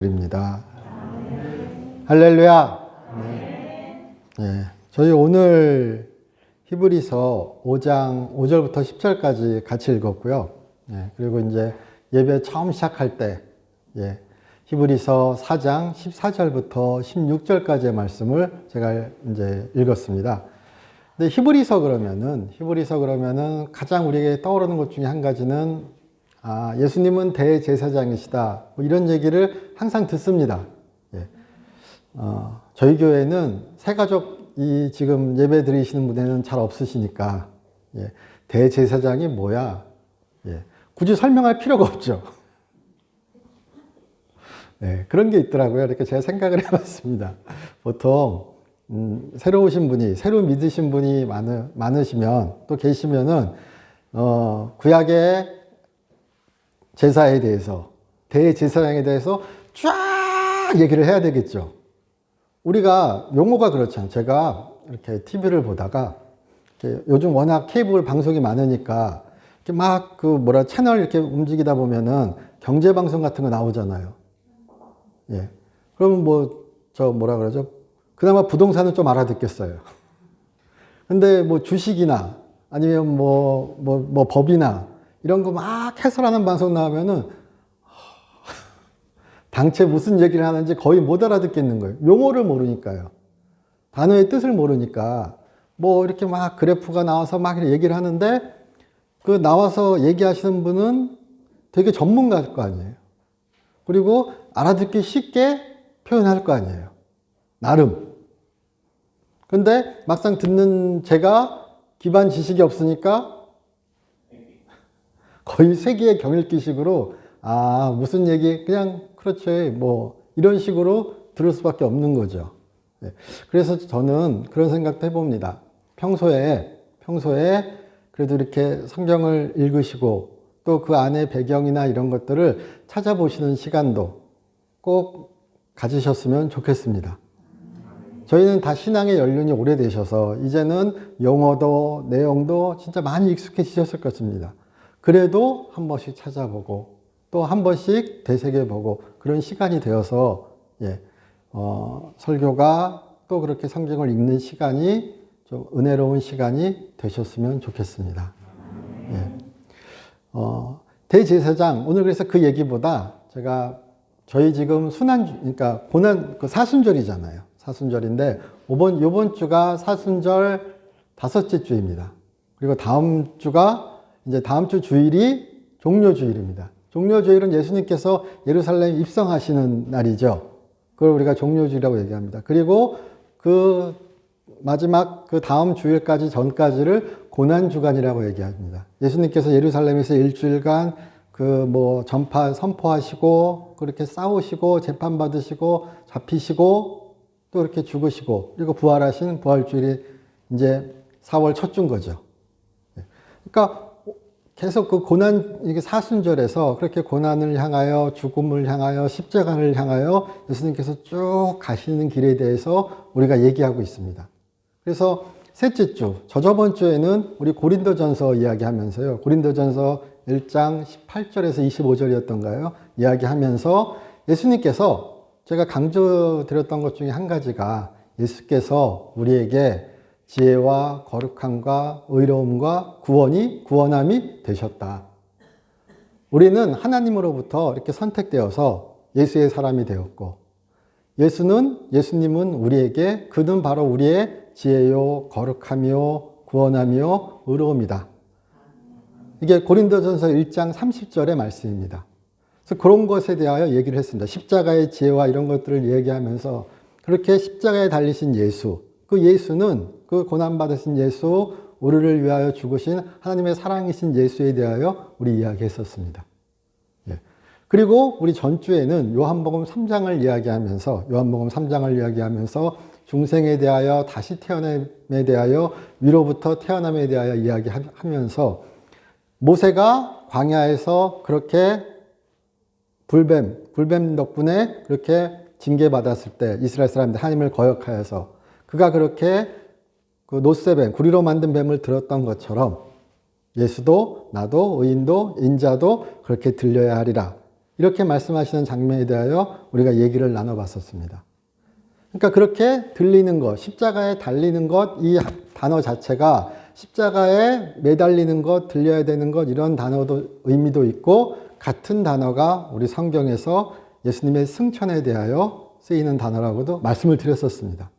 드립니다. 할렐루야. 네. 저희 오늘 히브리서 5장 5절부터 10절까지 같이 읽었고요. 그리고 이제 예배 처음 시작할 때 히브리서 4장 14절부터 16절까지의 말씀을 제가 이제 읽었습니다. 근데 히브리서 그러면은 가장 우리에게 떠오르는 것 중에 한 가지는 예수님은 대제사장이시다. 뭐 이런 얘기를 항상 듣습니다. 저희 교회는 새가족이 지금 예배 드리시는 분에는 잘 없으시니까 대제사장이 뭐야? 굳이 설명할 필요가 없죠. 그런 게 있더라고요. 이렇게 제가 생각을 해봤습니다. 보통 새로 오신 분이, 새로 믿으신 분이 많으시면 또 계시면은 구약의 제사에 대해서, 대제사장에 대해서 쫙 얘기를 해야 되겠죠. 우리가 용어가 그렇잖아요. 제가 이렇게 TV를 보다가 요즘 워낙 케이블 방송이 많으니까 이렇게 막 채널 이렇게 움직이다 보면은 경제 방송 같은 거 나오잖아요. 그러면 뭐라 그러죠? 그나마 부동산은 좀 알아듣겠어요. 근데 뭐 주식이나 아니면 뭐 법이나 이런 거 막 해설하는 방송 나오면은 당최 무슨 얘기를 하는지 거의 못 알아듣겠는 거예요. 용어를 모르니까요. 단어의 뜻을 모르니까 뭐 이렇게 막 그래프가 나와서 막 얘기를 하는데 그 나와서 얘기하시는 분은 되게 전문가일 거 아니에요. 그리고 알아듣기 쉽게 표현할 거 아니에요. 나름. 근데 막상 듣는 제가 기반 지식이 없으니까 거의 세계의 경읽기식으로 무슨 얘기 그냥 그렇지 뭐 이런 식으로 들을 수밖에 없는 거죠. 그래서 저는 그런 생각도 해봅니다. 평소에 그래도 이렇게 성경을 읽으시고 또 그 안에 배경이나 이런 것들을 찾아보시는 시간도 꼭 가지셨으면 좋겠습니다. 저희는 다 신앙의 연륜이 오래되셔서 이제는 용어도 내용도 진짜 많이 익숙해지셨을 것입니다. 그래도 한 번씩 찾아보고 또 한 번씩 되새겨보고 그런 시간이 되어서 설교가 또 그렇게 성경을 읽는 시간이 좀 은혜로운 시간이 되셨으면 좋겠습니다. 대제사장 오늘 그래서 그 얘기보다 제가 저희 지금 그러니까 고난 사순절이잖아요. 사순절인데 이번 주가 사순절 5째 주입니다. 그리고 다음 주 주일이 종료주일입니다. 종료주일은 예수님께서 예루살렘 입성하시는 날이죠. 그걸 우리가 종료주일이라고 얘기합니다. 그리고 그 마지막 그 다음 주일까지 전까지를 고난주간이라고 얘기합니다. 예수님께서 예루살렘에서 일주일간 선포하시고 그렇게 싸우시고 재판받으시고 잡히시고 또 이렇게 죽으시고 그리고 부활하신 부활주일이 이제 4월 첫 주인 거죠. 그러니까 계속 이게 사순절에서 그렇게 고난을 향하여 죽음을 향하여 십자가를 향하여 예수님께서 쭉 가시는 길에 대해서 우리가 얘기하고 있습니다. 그래서 셋째 주, 저번 주에는 우리 고린도전서 이야기하면서요. 고린도전서 1장 18절에서 25절이었던가요? 이야기하면서 예수님께서 제가 강조드렸던 것 중에 한 가지가 예수께서 우리에게 지혜와 거룩함과 의로움과 구원함이 되셨다. 우리는 하나님으로부터 이렇게 선택되어서 예수의 사람이 되었고 예수님은 우리에게 그는 바로 우리의 지혜요 거룩함이요 구원함이요 의로움이다. 이게 고린도전서 1장 30절의 말씀입니다. 그래서 그런 것에 대하여 얘기를 했습니다. 십자가의 지혜와 이런 것들을 얘기하면서 그렇게 십자가에 달리신 예수, 그 예수는 그 고난받으신 예수, 우리를 위하여 죽으신 하나님의 사랑이신 예수에 대하여 우리 이야기했었습니다. 그리고 우리 전주에는 요한복음 3장을 이야기하면서 중생에 대하여 다시 태어남에 대하여 위로부터 태어남에 대하여 이야기하면서 모세가 광야에서 그렇게 불뱀 덕분에 그렇게 징계받았을 때 이스라엘 사람들 하나님을 거역하여서 그가 그렇게 노쇠뱀, 구리로 만든 뱀을 들었던 것처럼 예수도 나도 의인도 인자도 그렇게 들려야 하리라. 이렇게 말씀하시는 장면에 대하여 우리가 얘기를 나눠봤었습니다. 그러니까 그렇게 들리는 것, 십자가에 달리는 것, 이 단어 자체가 십자가에 매달리는 것, 들려야 되는 것, 이런 단어도 의미도 있고, 같은 단어가 우리 성경에서 예수님의 승천에 대하여 쓰이는 단어라고도 말씀을 드렸었습니다.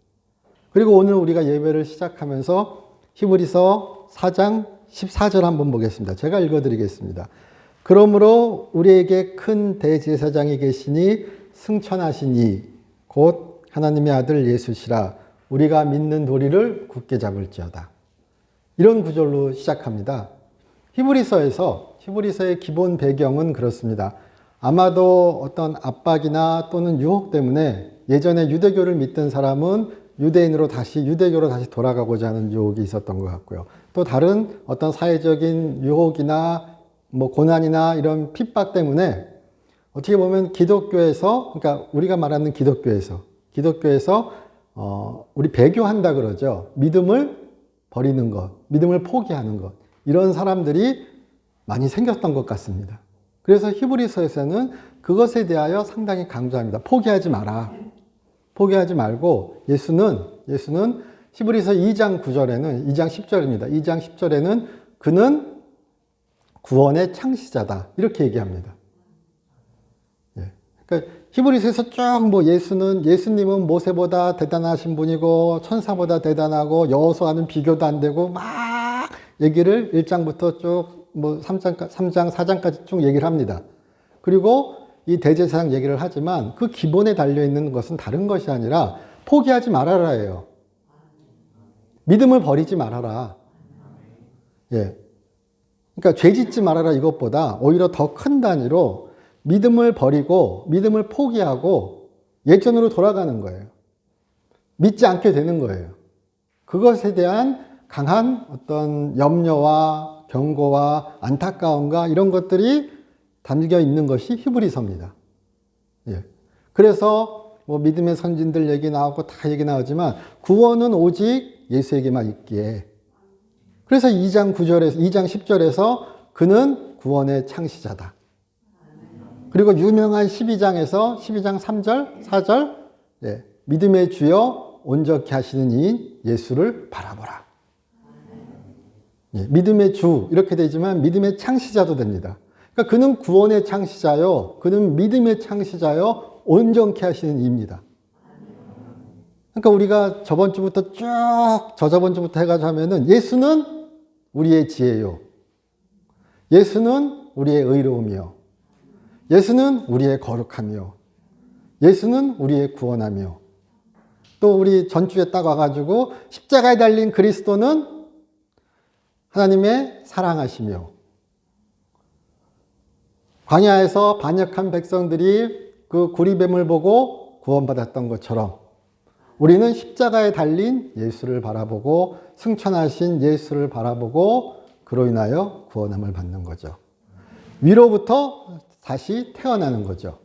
그리고 오늘 우리가 예배를 시작하면서 히브리서 4장 14절 한번 보겠습니다. 제가 읽어드리겠습니다. 그러므로 우리에게 큰 대제사장이 계시니 승천하시니 곧 하나님의 아들 예수시라 우리가 믿는 도리를 굳게 잡을지어다. 이런 구절로 시작합니다. 히브리서의 기본 배경은 그렇습니다. 아마도 어떤 압박이나 또는 유혹 때문에 예전에 유대교를 믿던 사람은 유대교로 다시 돌아가고자 하는 유혹이 있었던 것 같고요. 또 다른 어떤 사회적인 유혹이나 고난이나 이런 핍박 때문에 어떻게 보면 기독교에서, 그러니까 우리가 말하는 기독교에서 우리 배교한다 그러죠. 믿음을 버리는 것, 믿음을 포기하는 것, 이런 사람들이 많이 생겼던 것 같습니다. 그래서 히브리서에서는 그것에 대하여 상당히 강조합니다. 포기하지 마라. 포기하지 말고 예수는 히브리서 2장 9절에는 2장 10절입니다. 2장 10절에는 그는 구원의 창시자다. 이렇게 얘기합니다. 그러니까 히브리서에서 쭉 예수님은 모세보다 대단하신 분이고 천사보다 대단하고 여호수아는 비교도 안 되고 막 얘기를 1장부터 쭉 3장, 4장까지 쭉 얘기를 합니다. 그리고 이 대제사장 얘기를 하지만 그 기본에 달려있는 것은 다른 것이 아니라 포기하지 말아라예요. 믿음을 버리지 말아라. 그러니까 죄 짓지 말아라 이것보다 오히려 더 큰 단위로 믿음을 버리고 믿음을 포기하고 예전으로 돌아가는 거예요. 믿지 않게 되는 거예요. 그것에 대한 강한 어떤 염려와 경고와 안타까움과 이런 것들이 담겨 있는 것이 히브리서입니다. 그래서 믿음의 선진들 얘기 나오고 다 얘기 나오지만 구원은 오직 예수에게만 있기에, 그래서 2장 10절에서 그는 구원의 창시자다. 그리고 유명한 12장 3절, 4절, 믿음의 주여 온전케 하시는 이인 예수를 바라보라. 믿음의 주 이렇게 되지만 믿음의 창시자도 됩니다. 그러니까 그는 구원의 창시자요, 그는 믿음의 창시자요, 온전케 하시는 이입니다. 그러니까 우리가 저번 주부터 저저번 주부터 해가지고 하면은 예수는 우리의 지혜요, 예수는 우리의 의로움이요, 예수는 우리의 거룩함이요, 예수는 우리의 구원함이요. 또 우리 전주에 딱 와가지고 십자가에 달린 그리스도는 하나님의 사랑하시며, 광야에서 반역한 백성들이 그 구리뱀을 보고 구원받았던 것처럼 우리는 십자가에 달린 예수를 바라보고 승천하신 예수를 바라보고 그로 인하여 구원함을 받는 거죠. 위로부터 다시 태어나는 거죠.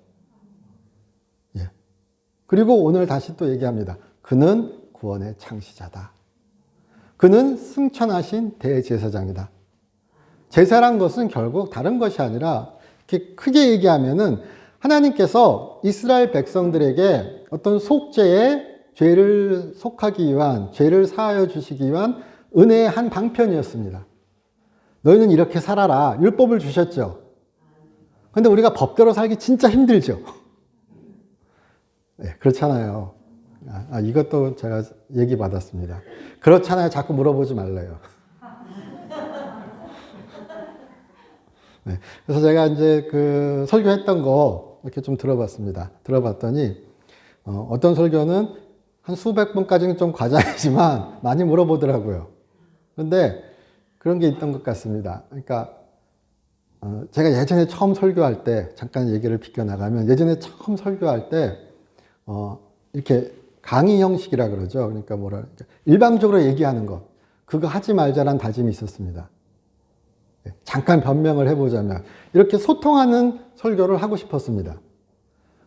그리고 오늘 다시 또 얘기합니다. 그는 구원의 창시자다. 그는 승천하신 대제사장이다. 제사란 것은 결국 다른 것이 아니라 이렇게 크게 얘기하면은 하나님께서 이스라엘 백성들에게 어떤 속죄에 죄를 속하기 위한, 죄를 사하여 주시기 위한 은혜의 한 방편이었습니다. 너희는 이렇게 살아라. 율법을 주셨죠. 근데 우리가 법대로 살기 진짜 힘들죠. 그렇잖아요. 이것도 제가 얘기 받았습니다. 그렇잖아요. 자꾸 물어보지 말래요. 그래서 제가 이제 그 설교했던 거 이렇게 좀 들어봤습니다. 들어봤더니 어떤 설교는 한 수백 번까지는 좀 과장이지만 많이 물어보더라고요. 그런데 그런 게 있던 것 같습니다. 그러니까 제가 예전에 처음 설교할 때, 잠깐 얘기를 비껴나가면, 예전에 처음 설교할 때 이렇게 강의 형식이라 그러죠. 그러니까 일방적으로 얘기하는 것, 그거 하지 말자란 다짐이 있었습니다. 잠깐 변명을 해보자면 이렇게 소통하는 설교를 하고 싶었습니다.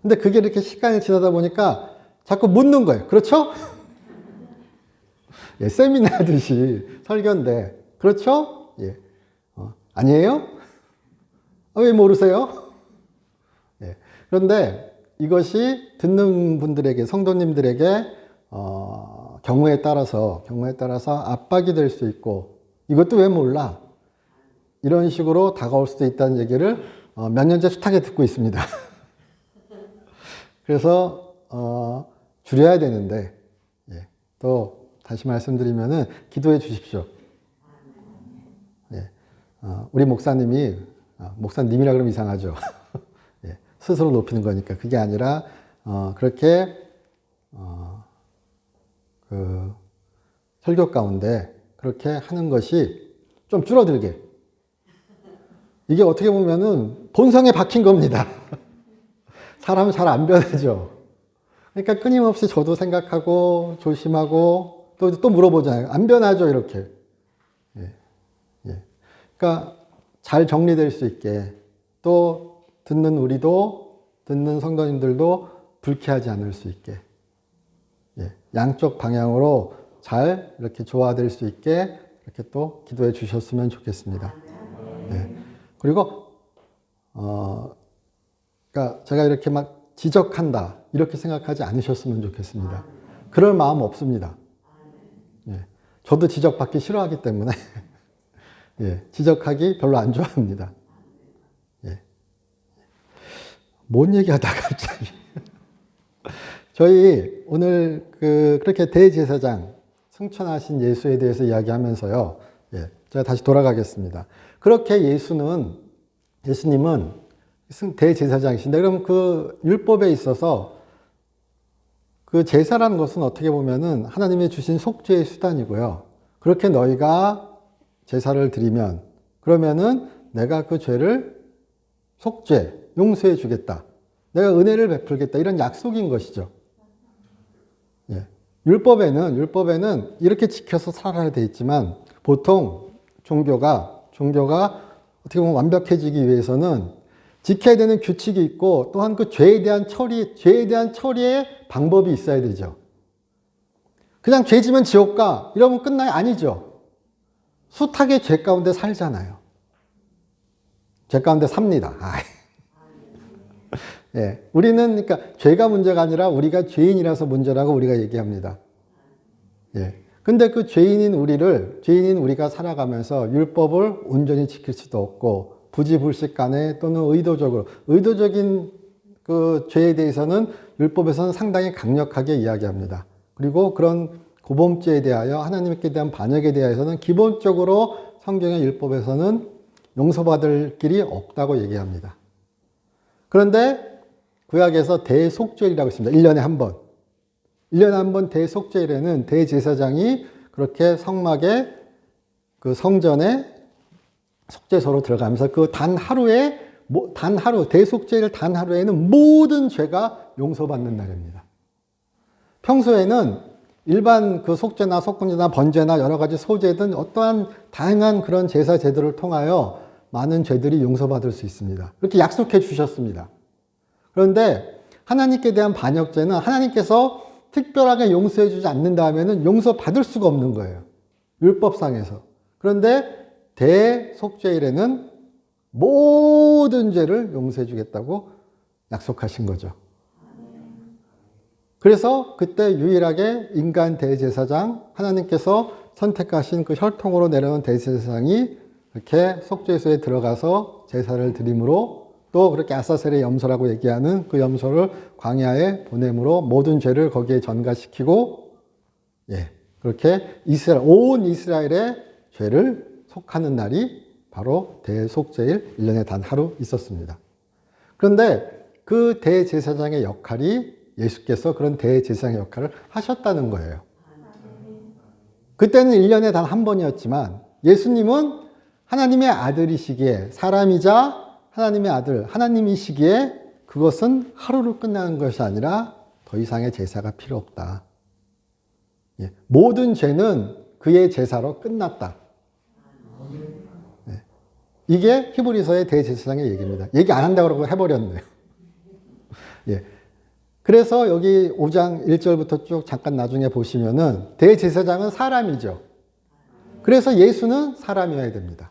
근데 그게 이렇게 시간이 지나다 보니까 자꾸 묻는 거예요. 그렇죠? 세미나 하듯이 설교인데 그렇죠? 아니에요? 왜 모르세요? 그런데 이것이 듣는 분들에게, 성도님들에게 경우에 따라서 압박이 될 수 있고, 이것도 왜 몰라? 이런 식으로 다가올 수도 있다는 얘기를 몇 년째 숱하게 듣고 있습니다. 그래서 줄여야 되는데, 예, 또 다시 말씀드리면은 기도해 주십시오. 예, 우리 목사님이 목사님이라 그러면 이상하죠. 예, 스스로 높이는 거니까 그게 아니라 그렇게 그 설교 가운데 그렇게 하는 것이 좀 줄어들게. 이게 어떻게 보면은 본성에 박힌 겁니다. 사람은 잘 안 변하죠. 그러니까 끊임없이 저도 생각하고 조심하고 또 물어보잖아요. 안 변하죠, 이렇게. 예, 예. 그러니까 잘 정리될 수 있게, 또 듣는 우리도, 듣는 성도님들도 불쾌하지 않을 수 있게, 예, 양쪽 방향으로 잘 이렇게 조화될 수 있게 이렇게 또 기도해 주셨으면 좋겠습니다. 예. 그리고 그러니까 제가 이렇게 막 지적한다 이렇게 생각하지 않으셨으면 좋겠습니다. 그럴 마음 없습니다. 예. 저도 지적받기 싫어하기 때문에 예. 지적하기 별로 안 좋아합니다. 예. 뭔 얘기하다가 갑자기 저희 오늘 그렇게 대제사장 승천하신 예수에 대해서 이야기하면서요. 예. 제가 다시 돌아가겠습니다. 그렇게 예수님은 대제사장이신데, 그럼 그 율법에 있어서 그 제사라는 것은 어떻게 보면은 하나님이 주신 속죄의 수단이고요. 그렇게 너희가 제사를 드리면, 그러면은 내가 그 죄를 속죄, 용서해 주겠다. 내가 은혜를 베풀겠다. 이런 약속인 것이죠. 예. 율법에는 이렇게 지켜서 살아야 돼 있지만, 보통 종교가 어떻게 보면 완벽해지기 위해서는 지켜야 되는 규칙이 있고, 또한 그 죄에 대한 처리의 방법이 있어야 되죠. 그냥 죄 지면 지옥 가 이러면 끝나요? 아니죠. 숱하게 죄 가운데 살잖아요. 죄 가운데 삽니다. 예, 우리는 그러니까 죄가 문제가 아니라 우리가 죄인이라서 문제라고 우리가 얘기합니다. 예. 근데 그 죄인인 우리가 살아가면서 율법을 온전히 지킬 수도 없고, 부지불식간에 또는 의도적인 그 죄에 대해서는 율법에서는 상당히 강력하게 이야기합니다. 그리고 그런 고범죄에 대하여, 하나님께 대한 반역에 대해서는 기본적으로 성경의 율법에서는 용서받을 길이 없다고 얘기합니다. 그런데 구약에서 대속죄일이라고 있습니다. 1년에 한 번. 1년에 한 번 대속죄일에는 대제사장이 그렇게 성막에 그 성전에 속죄소로 들어가면서 그 대속죄일 단 하루에는 모든 죄가 용서받는 날입니다. 평소에는 일반 그 속죄나 속건제나 번제나 여러 가지 소제든 어떠한 다양한 그런 제사 제도를 통하여 많은 죄들이 용서받을 수 있습니다. 이렇게 약속해 주셨습니다. 그런데 하나님께 대한 반역죄는 하나님께서 특별하게 용서해 주지 않는다면은 용서받을 수가 없는 거예요. 율법상에서. 그런데 대속죄일에는 모든 죄를 용서해 주겠다고 약속하신 거죠. 그래서 그때 유일하게 인간 대제사장, 하나님께서 선택하신 그 혈통으로 내려온 대제사장이 이렇게 속죄소에 들어가서 제사를 드림으로, 또 그렇게 아사셀의 염소라고 얘기하는 그 염소를 광야에 보냄으로 모든 죄를 거기에 전가시키고, 예, 그렇게 온 이스라엘의 죄를 속하는 날이 바로 대속죄일 1년에 단 하루 있었습니다. 그런데 그 대제사장의 역할이, 예수께서 그런 대제사장의 역할을 하셨다는 거예요. 그때는 1년에 단 한 번이었지만 예수님은 하나님의 아들이시기에, 사람이자 하나님의 아들, 하나님이시기에 그것은 하루로 끝나는 것이 아니라 더 이상의 제사가 필요 없다. 예, 모든 죄는 그의 제사로 끝났다. 예, 이게 히브리서의 대제사장의 얘기입니다. 얘기 안 한다고 그러고 해버렸네요. 예, 그래서 여기 5장 1절부터 쭉 잠깐 나중에 보시면은 대제사장은 사람이죠. 그래서 예수는 사람이어야 됩니다.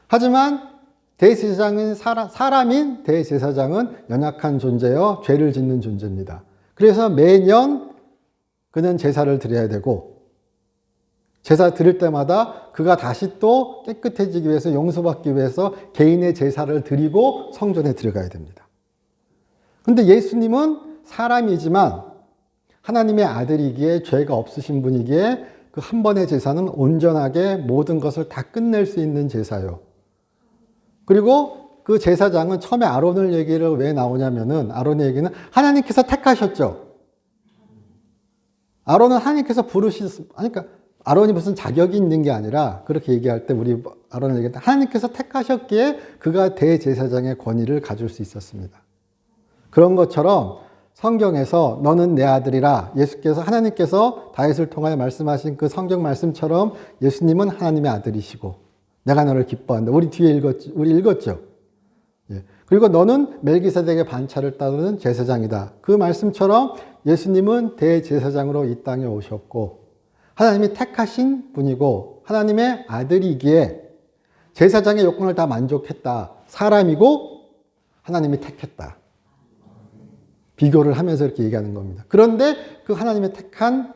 하지만 대제사장은 사람인 대제사장은 연약한 존재여 죄를 짓는 존재입니다. 그래서 매년 그는 제사를 드려야 되고 제사 드릴 때마다 그가 다시 또 깨끗해지기 위해서 용서받기 위해서 개인의 제사를 드리고 성전에 들어가야 됩니다. 그런데 예수님은 사람이지만 하나님의 아들이기에 죄가 없으신 분이기에 그 한 번의 제사는 온전하게 모든 것을 다 끝낼 수 있는 제사요. 그리고 그 제사장은 처음에 아론을 얘기를 왜 나오냐면은 아론의 얘기는 하나님께서 택하셨죠. 아론은 하나님께서 그러니까 아론이 무슨 자격이 있는 게 아니라 그렇게 얘기할 때 우리 아론을 얘기할 때 하나님께서 택하셨기에 그가 대제사장의 권위를 가질 수 있었습니다. 그런 것처럼 성경에서 너는 내 아들이라 예수께서 하나님께서 다윗을 통하여 말씀하신 그 성경 말씀처럼 예수님은 하나님의 아들이시고 내가 너를 기뻐한다. 우리 뒤에 우리 읽었죠. 예. 그리고 너는 멜기세덱의 반차를 따르는 제사장이다. 그 말씀처럼 예수님은 대제사장으로 이 땅에 오셨고 하나님이 택하신 분이고 하나님의 아들이기에 제사장의 요건을 다 만족했다. 사람이고 하나님이 택했다. 비교를 하면서 이렇게 얘기하는 겁니다. 그런데 그 하나님의 택한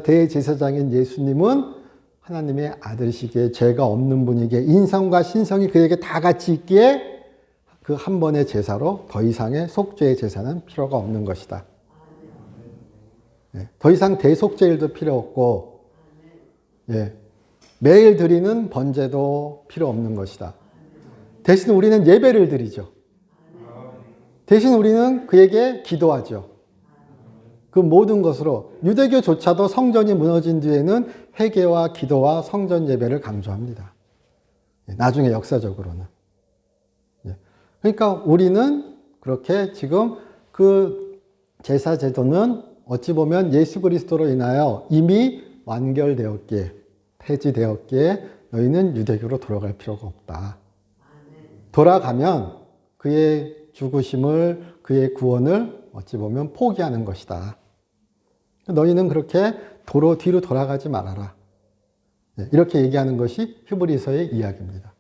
대제사장인 예수님은 하나님의 아들이시기에 죄가 없는 분이기에 인성과 신성이 그에게 다 같이 있기에 그 한 번의 제사로 더 이상의 속죄의 제사는 필요가 없는 것이다. 더 이상 대속죄일도 필요 없고 매일 드리는 번제도 필요 없는 것이다. 대신 우리는 예배를 드리죠. 대신 우리는 그에게 기도하죠. 그 모든 것으로 유대교조차도 성전이 무너진 뒤에는 회개와 기도와 성전 예배를 강조합니다. 나중에 역사적으로는. 그러니까 우리는 그렇게 지금 그 제사 제도는 어찌 보면 예수 그리스도로 인하여 이미 완결되었기에 폐지되었기에 너희는 유대교로 돌아갈 필요가 없다. 돌아가면 그의 죽으심을 그의 구원을 어찌 보면 포기하는 것이다. 너희는 그렇게 뒤로 돌아가지 말아라. 이렇게 얘기하는 것이 히브리서의 이야기입니다.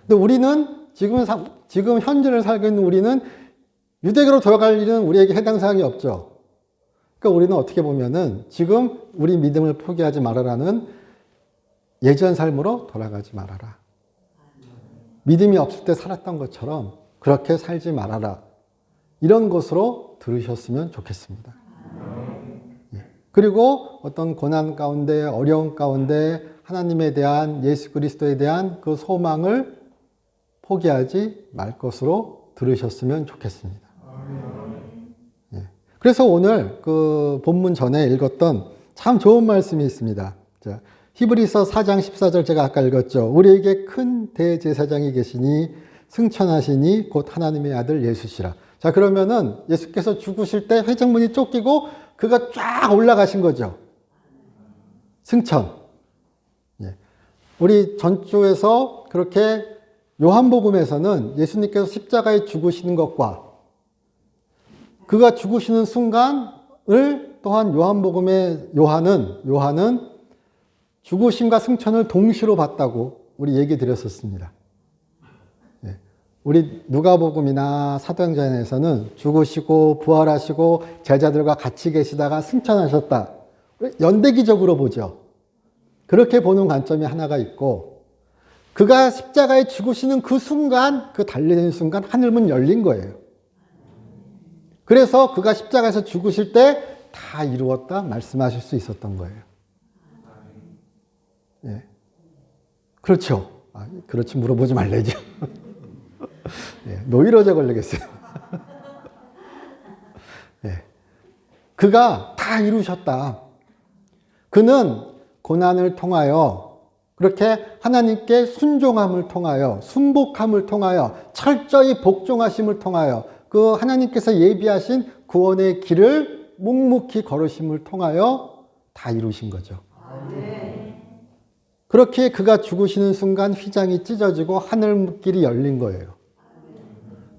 근데 우리는 지금 현재를 살고 있는 우리는 유대교로 돌아갈 일은 우리에게 해당 사항이 없죠. 그러니까 우리는 어떻게 보면은 지금 우리 믿음을 포기하지 말아라는 예전 삶으로 돌아가지 말아라. 믿음이 없을 때 살았던 것처럼 그렇게 살지 말아라. 이런 것으로 들으셨으면 좋겠습니다. 그리고 어떤 고난 가운데 어려운 가운데 하나님에 대한 예수 그리스도에 대한 그 소망을 포기하지 말 것으로 들으셨으면 좋겠습니다. 그래서 오늘 그 본문 전에 읽었던 참 좋은 말씀이 있습니다. 자, 히브리서 4장 14절 제가 아까 읽었죠. 우리에게 큰 대제사장이 계시니 승천하시니 곧 하나님의 아들 예수시라. 자, 그러면은 예수께서 죽으실 때 회장문이 쫓기고 그가 쫙 올라가신 거죠. 승천. 우리 전주에서 그렇게 요한복음에서는 예수님께서 십자가에 죽으시는 것과 그가 죽으시는 순간을 또한 요한복음의 요한은 죽으심과 승천을 동시로 봤다고 우리 얘기 드렸었습니다. 우리 누가복음이나 사도행전에서는 죽으시고 부활하시고 제자들과 같이 계시다가 승천하셨다. 연대기적으로 보죠. 그렇게 보는 관점이 하나가 있고 그가 십자가에 죽으시는 그 순간, 그 달리는 순간 하늘문 열린 거예요. 그래서 그가 십자가에서 죽으실 때 다 이루었다 말씀하실 수 있었던 거예요. 그렇죠. 그렇지 물어보지 말래죠. 노이로제 걸리겠어요. 그가 다 이루셨다. 그는 고난을 통하여 그렇게 하나님께 순종함을 통하여 순복함을 통하여 철저히 복종하심을 통하여 그 하나님께서 예비하신 구원의 길을 묵묵히 걸으심을 통하여 다 이루신 거죠. 그렇게 그가 죽으시는 순간 휘장이 찢어지고 하늘길이 열린 거예요.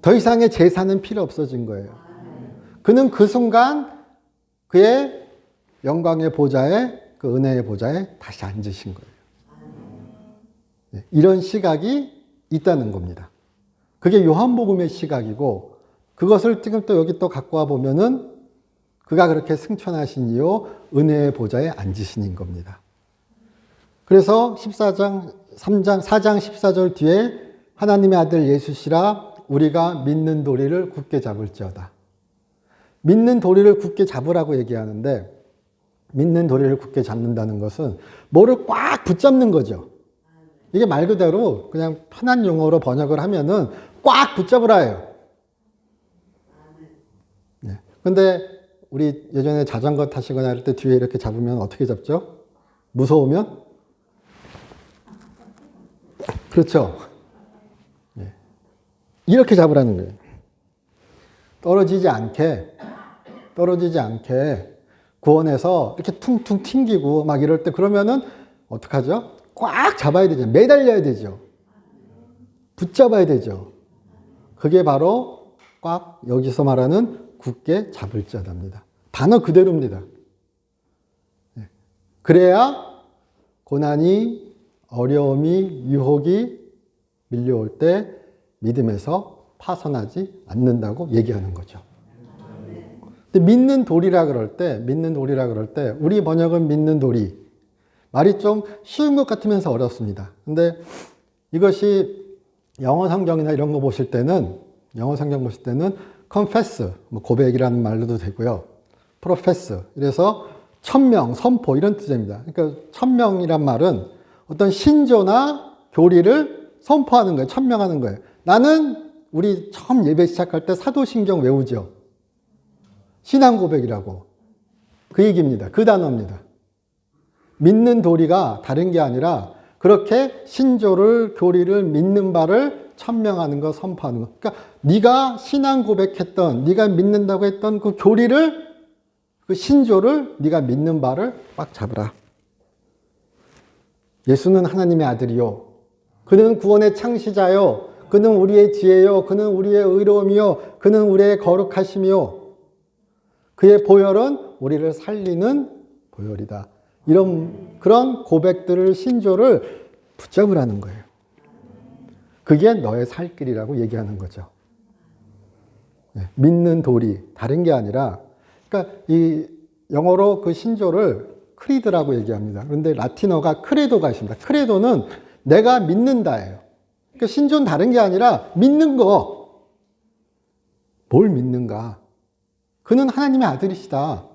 더 이상의 제사는 필요 없어진 거예요. 그는 그 순간 그의 영광의 보좌에 그 은혜의 보좌에 다시 앉으신 거예요. 이런 시각이 있다는 겁니다. 그게 요한복음의 시각이고 그것을 지금 또 여기 또 갖고 와 보면은 그가 그렇게 승천하시니요 은혜의 보좌에 앉으시는 겁니다. 그래서 4장 14절 뒤에 하나님의 아들 예수시라 우리가 믿는 도리를 굳게 잡을지어다. 믿는 도리를 굳게 잡으라고 얘기하는데 믿는 도리를 굳게 잡는다는 것은 뭐를 꽉 붙잡는 거죠. 이게 말 그대로 그냥 편한 용어로 번역을 하면은 꽉 붙잡으라예요. 네. 근데 우리 예전에 자전거 타시거나 할 때 뒤에 이렇게 잡으면 어떻게 잡죠? 무서우면? 그렇죠. 네. 이렇게 잡으라는 거예요. 떨어지지 않게 구원해서 이렇게 퉁퉁 튕기고 막 이럴 때 그러면은 어떡하죠? 꽉 잡아야 되죠. 매달려야 되죠. 붙잡아야 되죠. 그게 바로 꽉 여기서 말하는 굳게 잡을 자답니다. 단어 그대로입니다. 그래야 고난이, 어려움이, 유혹이 밀려올 때 믿음에서 파선하지 않는다고 얘기하는 거죠. 근데 믿는 도리라 그럴 때 우리 번역은 믿는 도리. 말이 좀 쉬운 것 같으면서 어렵습니다. 근데 이것이 영어 성경이나 이런 거 보실 때는 confess, 뭐 고백이라는 말로도 되고요. profess, 이래서 천명, 선포 이런 뜻입니다. 그러니까 천명이란 말은 어떤 신조나 교리를 선포하는 거예요. 천명하는 거예요. 나는 우리 처음 예배 시작할 때 사도신경 외우죠. 신앙 고백이라고. 그 얘기입니다. 그 단어입니다. 믿는 도리가 다른 게 아니라 그렇게 신조를, 교리를 믿는 바를 천명하는 거, 선포하는 거. 그러니까 네가 신앙 고백했던, 네가 믿는다고 했던 그 교리를, 그 신조를 네가 믿는 바를 꽉 잡으라. 예수는 하나님의 아들이요. 그는 구원의 창시자요. 그는 우리의 지혜요. 그는 우리의 의로움이요. 그는 우리의 거룩하심이요. 그의 보혈은 우리를 살리는 보혈이다. 이런 그런 고백들을 신조를 붙잡으라는 거예요. 그게 너의 살 길이라고 얘기하는 거죠. 네, 믿는 도리 다른 게 아니라 그러니까 이 영어로 그 신조를 크리드라고 얘기합니다. 그런데 라틴어가 크레도가 있습니다. 크레도는 내가 믿는다예요. 그러니까 신조는 다른 게 아니라 믿는 거. 뭘 믿는가? 그는 하나님의 아들이시다.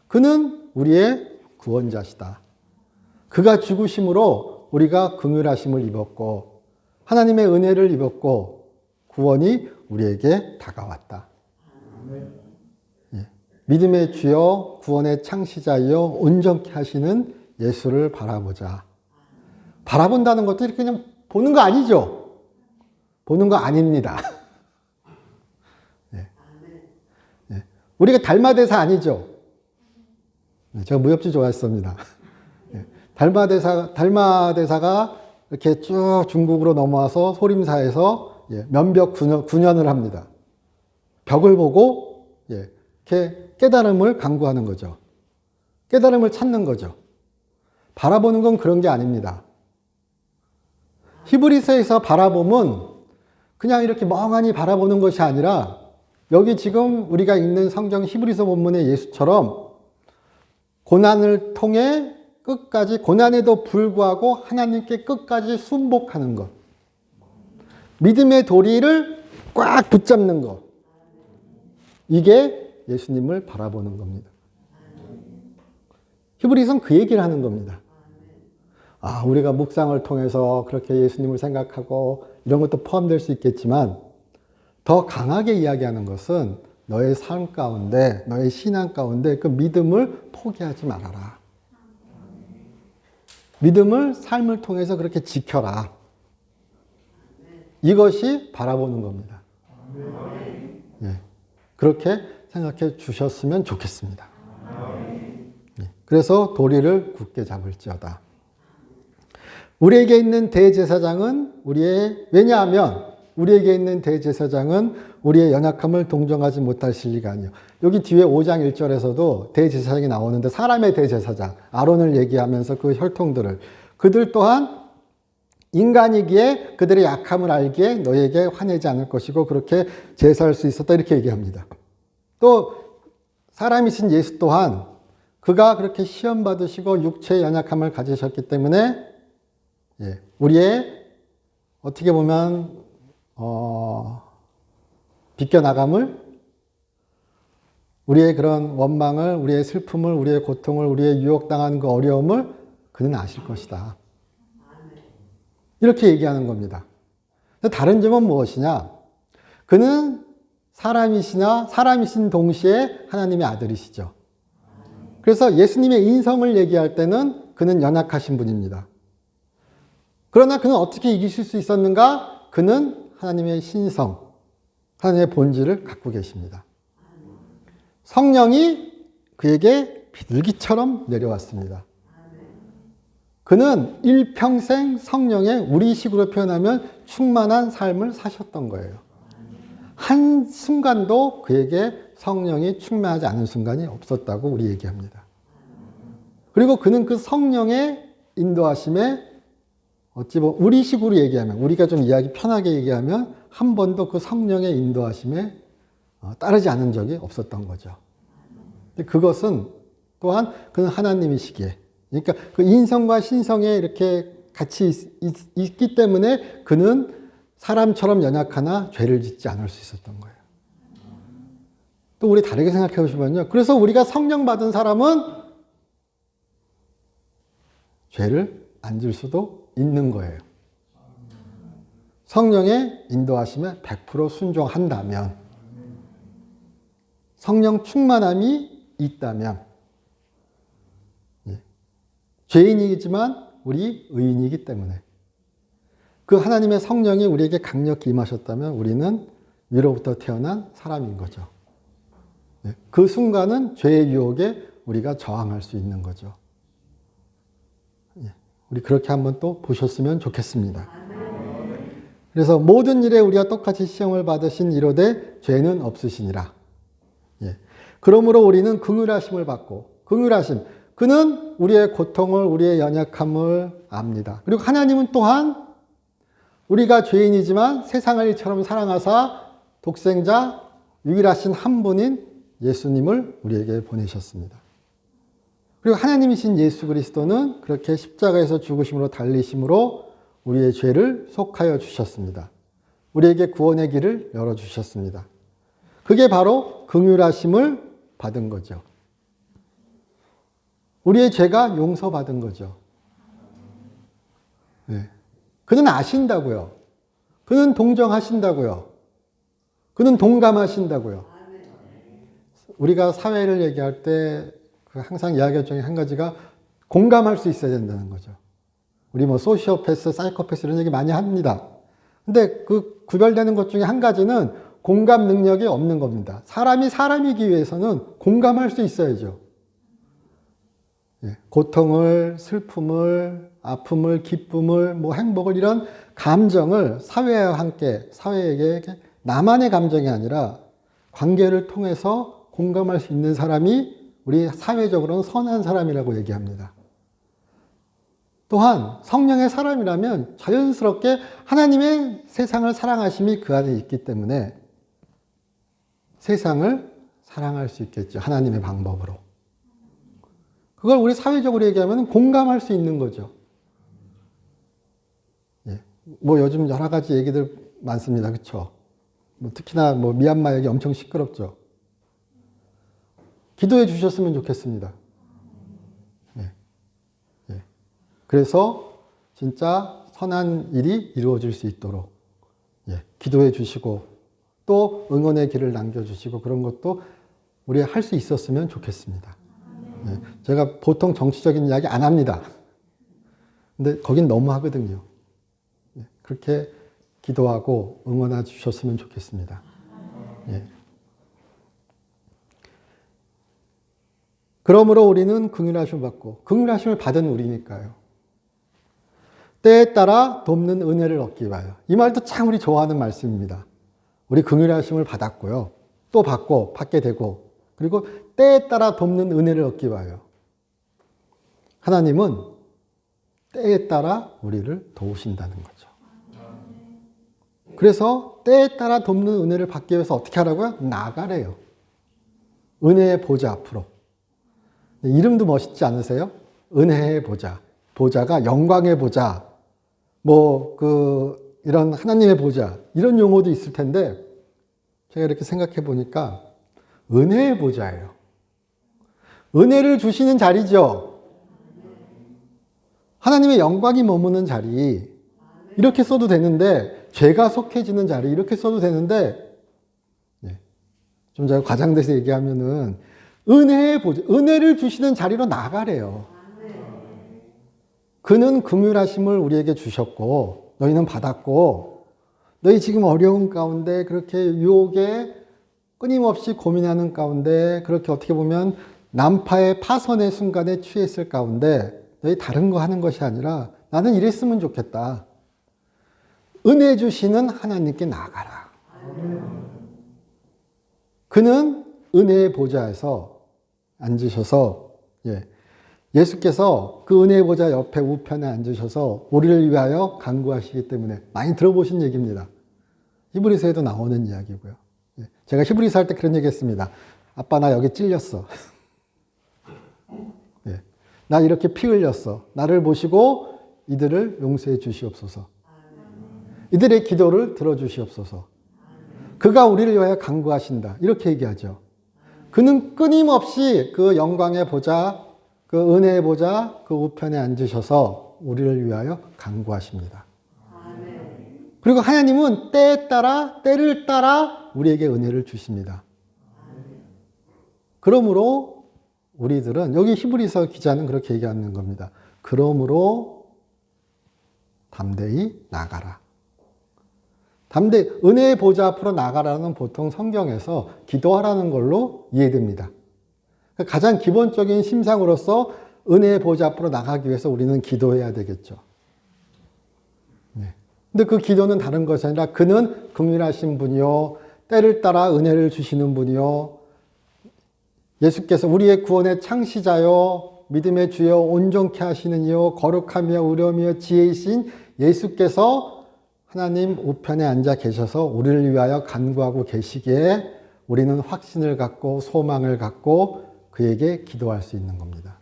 그는 우리의 구원자시다. 그가 죽으심으로 우리가 긍휼하심을 입었고 하나님의 은혜를 입었고 구원이 우리에게 다가왔다. 예. 믿음의 주여 구원의 창시자여 온전케 하시는 예수를 바라보자. 바라본다는 것도 이렇게 그냥 보는 거 아니죠? 보는 거 아닙니다. 예. 예. 우리가 달마대사 아니죠? 제가 무협지 좋아했습니다. 달마대사가 이렇게 쭉 중국으로 넘어와서 소림사에서 면벽 9년을 합니다. 벽을 보고 이렇게 깨달음을 강구하는 거죠. 깨달음을 찾는 거죠. 바라보는 건 그런 게 아닙니다. 히브리서에서 바라봄은 그냥 이렇게 멍하니 바라보는 것이 아니라 여기 지금 우리가 읽는 성경 히브리서 본문의 예수처럼 고난을 통해 끝까지 고난에도 불구하고 하나님께 끝까지 순복하는 것. 믿음의 도리를 꽉 붙잡는 것. 이게 예수님을 바라보는 겁니다. 히브리서는 그 얘기를 하는 겁니다. 아, 우리가 묵상을 통해서 그렇게 예수님을 생각하고 이런 것도 포함될 수 있겠지만 더 강하게 이야기하는 것은 너의 삶 가운데, 너의 신앙 가운데 그 믿음을 포기하지 말아라. 믿음을 삶을 통해서 그렇게 지켜라. 이것이 바라보는 겁니다. 예, 그렇게 생각해 주셨으면 좋겠습니다. 예, 그래서 도리를 굳게 잡을지어다. 우리에게 있는 대제사장은 왜냐하면 우리에게 있는 대제사장은 우리의 연약함을 동정하지 못할 실리가 아니요. 여기 뒤에 5장 1절에서도 대제사장이 나오는데 사람의 대제사장, 아론을 얘기하면서 그 혈통들을 그들 또한 인간이기에 그들의 약함을 알기에 너에게 화내지 않을 것이고 그렇게 제사할 수 있었다 이렇게 얘기합니다. 또 사람이신 예수 또한 그가 그렇게 시험 받으시고 육체의 연약함을 가지셨기 때문에 우리의 어떻게 보면 비껴나감을, 우리의 그런 원망을, 우리의 슬픔을, 우리의 고통을, 우리의 유혹당하는 그 어려움을 그는 아실 것이다. 이렇게 얘기하는 겁니다. 다른 점은 무엇이냐? 그는 사람이신 동시에 하나님의 아들이시죠. 그래서 예수님의 인성을 얘기할 때는 그는 연약하신 분입니다. 그러나 그는 어떻게 이기실 수 있었는가? 그는 하나님의 신성, 하나님의 본질을 갖고 계십니다. 성령이 그에게 비둘기처럼 내려왔습니다. 그는 일평생 성령의 우리식으로 표현하면 충만한 삶을 사셨던 거예요. 한순간도 그에게 성령이 충만하지 않은 순간이 없었다고 우리 얘기합니다. 그리고 그는 그 성령의 인도하심에 어찌 보면 우리식으로 얘기하면, 우리가 좀 이야기 편하게 얘기하면 한 번도 그 성령의 인도하심에 따르지 않은 적이 없었던 거죠. 그것은 또한 그는 하나님이시기에, 그러니까 그 인성과 신성에 이렇게 같이 있기 때문에 그는 사람처럼 연약하나 죄를 짓지 않을 수 있었던 거예요. 또 우리 다르게 생각해 보시면요. 그래서 우리가 성령 받은 사람은 죄를 안 질 수도 있는 거예요. 성령의 인도하심에 100% 순종한다면, 성령 충만함이 있다면, 죄인이지만 우리 의인이기 때문에 그 하나님의 성령이 우리에게 강력히 임하셨다면 우리는 위로부터 태어난 사람인 거죠. 그 순간은 죄의 유혹에 우리가 저항할 수 있는 거죠. 우리 그렇게 한번 또 보셨으면 좋겠습니다. 그래서 모든 일에 우리가 똑같이 시험을 받으신 이로되 죄는 없으시니라. 그러므로 우리는 긍휼하심을 받고, 긍휼하심, 그는 우리의 고통을, 우리의 연약함을 압니다. 그리고 하나님은 또한 우리가 죄인이지만 세상을 이처럼 사랑하사 독생자 유일하신 한 분인 예수님을 우리에게 보내셨습니다. 그리고 하나님이신 예수 그리스도는 그렇게 십자가에서 죽으심으로 달리심으로 우리의 죄를 속하여 주셨습니다. 우리에게 구원의 길을 열어주셨습니다. 그게 바로 긍휼하심을 받은 거죠. 우리의 죄가 용서받은 거죠. 그는 아신다고요. 그는 동정하신다고요. 그는 동감하신다고요. 우리가 사회를 얘기할 때 항상 이야기할 중에 한 가지가 공감할 수 있어야 된다는 거죠. 우리 뭐 소시오패스, 사이코패스 이런 얘기 많이 합니다. 근데 그 구별되는 것 중에 한 가지는 공감 능력이 없는 겁니다. 사람이 사람이기 위해서는 공감할 수 있어야죠. 고통을, 슬픔을, 아픔을, 기쁨을, 뭐 행복을, 이런 감정을 사회와 함께, 사회에게 나만의 감정이 아니라 관계를 통해서 공감할 수 있는 사람이 우리 사회적으로는 선한 사람이라고 얘기합니다. 또한 성령의 사람이라면 자연스럽게 하나님의 세상을 사랑하심이 그 안에 있기 때문에 세상을 사랑할 수 있겠죠. 하나님의 방법으로. 그걸 우리 사회적으로 얘기하면 공감할 수 있는 거죠. 뭐 요즘 여러 가지 얘기들 많습니다. 그렇죠? 뭐 특히나 뭐 미얀마 얘기 엄청 시끄럽죠. 기도해 주셨으면 좋겠습니다. 그래서 진짜 선한 일이 이루어질 수 있도록 기도해 주시고 또 응원의 길을 남겨주시고 그런 것도 우리 할 수 있었으면 좋겠습니다. 제가 보통 정치적인 이야기 안 합니다. 근데 거긴 너무 하거든요. 그렇게 기도하고 응원해 주셨으면 좋겠습니다. 그러므로 우리는 긍휼하심을 받고, 긍휼하심을 받은 우리니까요. 때에 따라 돕는 은혜를 얻기 위하여. 이 말도 참 우리 좋아하는 말씀입니다. 우리 긍휼하심을 받았고요. 또 받고, 받게 되고, 그리고 때에 따라 돕는 은혜를 얻기 위하여. 하나님은 때에 따라 우리를 도우신다는 거죠. 그래서 때에 따라 돕는 은혜를 받기 위해서 어떻게 하라고요? 나가래요. 은혜의 보좌 앞으로. 이름도 멋있지 않으세요? 은혜의 보좌. 보좌가 영광의 보좌. 이런 하나님의 보좌. 이런 용어도 있을 텐데, 제가 이렇게 생각해 보니까 은혜의 보좌예요. 은혜를 주시는 자리죠. 하나님의 영광이 머무는 자리. 이렇게 써도 되는데, 죄가 속해지는 자리. 이렇게 써도 되는데, 좀 제가 과장돼서 얘기하면은, 은혜의 보좌, 은혜를 주시는 자리로 나가래요. 그는 긍휼하심을 우리에게 주셨고, 너희는 받았고, 너희 지금 어려운 가운데 그렇게 유혹에 끊임없이 고민하는 가운데 그렇게 어떻게 보면 난파의 파선의 순간에 취했을 가운데 너희 다른 거 하는 것이 아니라 나는 이랬으면 좋겠다. 은혜 주시는 하나님께 나가라. 그는 은혜의 보좌에서 앉으셔서 예수께서 그 은혜의 보좌 옆에 우편에 앉으셔서 우리를 위하여 간구하시기 때문에 많이 들어보신 얘기입니다. 히브리서에도 나오는 이야기고요. 제가 히브리서 할 때 그런 얘기 했습니다. 아빠 나 여기 찔렸어. 나 이렇게 피 흘렸어. 나를 보시고 이들을 용서해 주시옵소서. 이들의 기도를 들어주시옵소서. 그가 우리를 위하여 간구하신다. 이렇게 얘기하죠. 그는 끊임없이 그 영광의 보좌, 그 은혜의 보좌, 그 우편에 앉으셔서 우리를 위하여 간구하십니다. 그리고 하나님은 때에 따라, 때를 따라 우리에게 은혜를 주십니다. 그러므로 우리들은, 여기 히브리서 기자는 그렇게 얘기하는 겁니다. 그러므로 담대히 나가라. 은혜의 보좌 앞으로 나가라는 보통 성경에서 기도하라는 걸로 이해됩니다. 가장 기본적인 심상으로서 은혜의 보좌 앞으로 나가기 위해서 우리는 기도해야 되겠죠. 근데 그 기도는 다른 것이 아니라 그는 긍휼하신 분이요, 때를 따라 은혜를 주시는 분이요, 예수께서 우리의 구원의 창시자요, 믿음의 주여, 온전케 하시는 이요, 거룩하며 의로우며 지혜이신 예수께서 하나님 우편에 앉아 계셔서 우리를 위하여 간구하고 계시기에 우리는 확신을 갖고 소망을 갖고 그에게 기도할 수 있는 겁니다.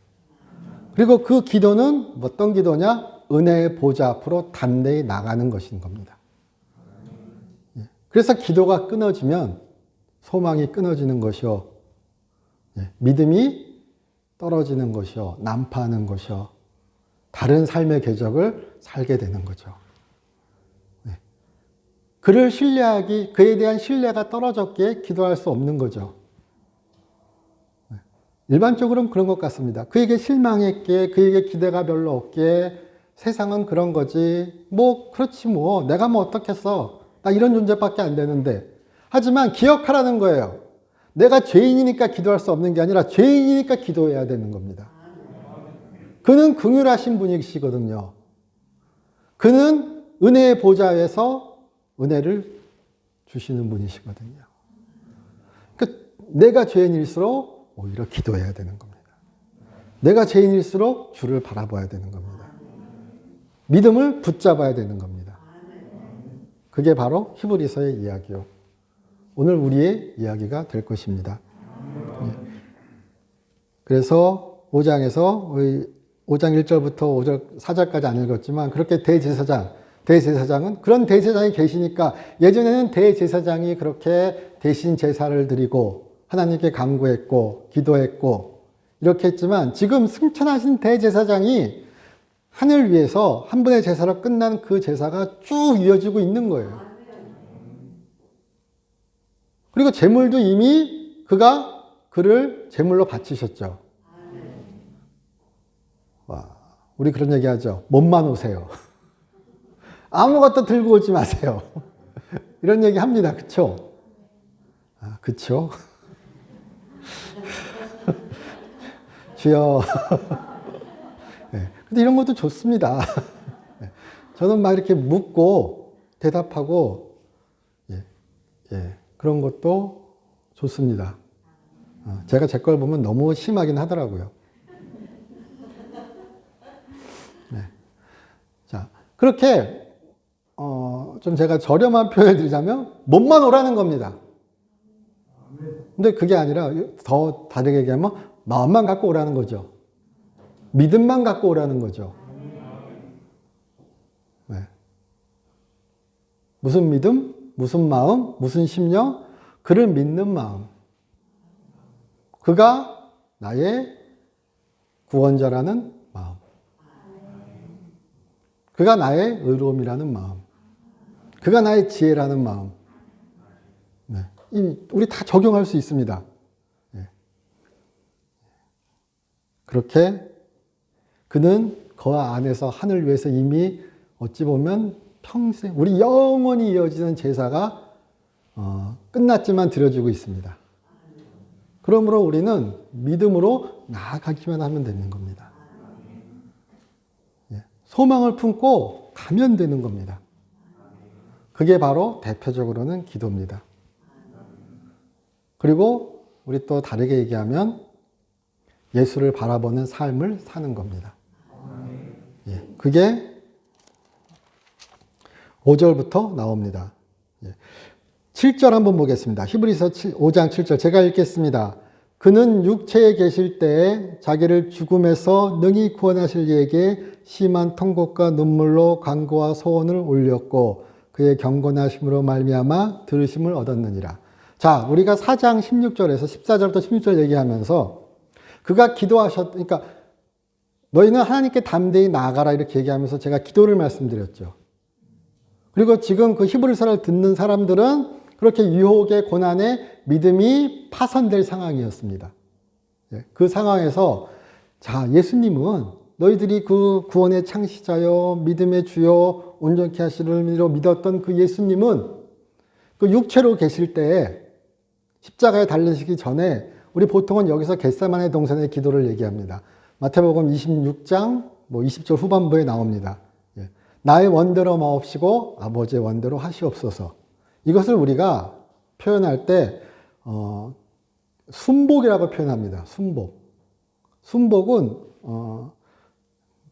그리고 그 기도는 어떤 기도냐? 은혜의 보좌 앞으로 담대히 나가는 것인 겁니다. 그래서 기도가 끊어지면 소망이 끊어지는 것이요, 믿음이 떨어지는 것이요, 난파하는 것이요, 다른 삶의 궤적을 살게 되는 거죠. 그를 신뢰하기, 그에 대한 신뢰가 떨어졌기에 기도할 수 없는 거죠. 일반적으로는 그런 것 같습니다. 그에게 실망했기에, 그에게 기대가 별로 없기에 세상은 그런 거지. 그렇지 내가 어떻겠어. 나 이런 존재밖에 안 되는데. 하지만 기억하라는 거예요. 내가 죄인이니까 기도할 수 없는 게 아니라 죄인이니까 기도해야 되는 겁니다. 그는 긍휼하신 분이시거든요. 그는 은혜의 보좌에서 은혜를 주시는 분이시거든요. 그러니까 내가 죄인일수록 오히려 기도해야 되는 겁니다. 내가 죄인일수록 주를 바라봐야 되는 겁니다. 믿음을 붙잡아야 되는 겁니다. 그게 바로 히브리서의 이야기요. 오늘 우리의 이야기가 될 것입니다. 그래서 5장에서 5장 1절부터 5절 4절까지 안 읽었지만 그렇게 대제사장은 그런 대제사장이 계시니까 예전에는 대제사장이 그렇게 대신 제사를 드리고 하나님께 간구했고 기도했고 이렇게 했지만 지금 승천하신 대제사장이 하늘 위에서 한 번의 제사로 끝난 그 제사가 쭉 이어지고 있는 거예요. 그리고 제물도 이미 그가 그를 제물로 바치셨죠. 와, 우리 그런 얘기 하죠. 몸만 오세요. 아무것도 들고 오지 마세요. 이런 얘기 합니다. 그쵸? 그쵸? 주여. 네. 근데 이런 것도 좋습니다. 저는 막 이렇게 묻고 대답하고, 그런 것도 좋습니다. 제가 제 걸 보면 너무 심하긴 하더라고요. 네. 그렇게 좀 제가 저렴한 표현을 드리자면 몸만 오라는 겁니다. 근데 그게 아니라 더 다르게 얘기하면 마음만 갖고 오라는 거죠. 믿음만 갖고 오라는 거죠. 네. 무슨 믿음? 무슨 마음? 무슨 심령? 그를 믿는 마음. 그가 나의 구원자라는 마음. 그가 나의 의로움이라는 마음. 그가 나의 지혜라는 마음. 네. 우리 다 적용할 수 있습니다. 네. 그렇게 그는 그 안에서 하늘 위에서 이미 어찌 보면 평생 우리 영원히 이어지는 제사가 끝났지만 드려지고 있습니다. 그러므로 우리는 믿음으로 나아가기만 하면 되는 겁니다. 소망을 품고 가면 되는 겁니다. 그게 바로 대표적으로는 기도입니다. 그리고 우리 또 다르게 얘기하면 예수를 바라보는 삶을 사는 겁니다. 그게 5절부터 나옵니다. 7절 한번 보겠습니다. 히브리서 5장 7절 제가 읽겠습니다. 그는 육체에 계실 때에 자기를 죽음에서 능히 구원하실 이에게 심한 통곡과 눈물로 간구와 소원을 올렸고 그의 경건하심으로 말미암아 들으심을 얻었느니라. 자, 우리가 4장 16절에서 14절부터 16절 얘기하면서 그가 그러니까 너희는 하나님께 담대히 나아가라 이렇게 얘기하면서 제가 기도를 말씀드렸죠. 그리고 지금 그 히브리서를 듣는 사람들은 그렇게 유혹의 고난에 믿음이 파손될 상황이었습니다. 그 상황에서 자, 예수님은 너희들이 그 구원의 창시자요 믿음의 주요 온전케 하시는 이로 믿었던 그 예수님은 그 육체로 계실 때에 십자가에 달리시기 전에 우리 보통은 여기서 겟세마네 동산의 기도를 얘기합니다. 마태복음 26장 20절 후반부에 나옵니다. 나의 원대로 마옵시고 아버지의 원대로 하시옵소서. 이것을 우리가 표현할 때 순복이라고 표현합니다. 순복. 순복은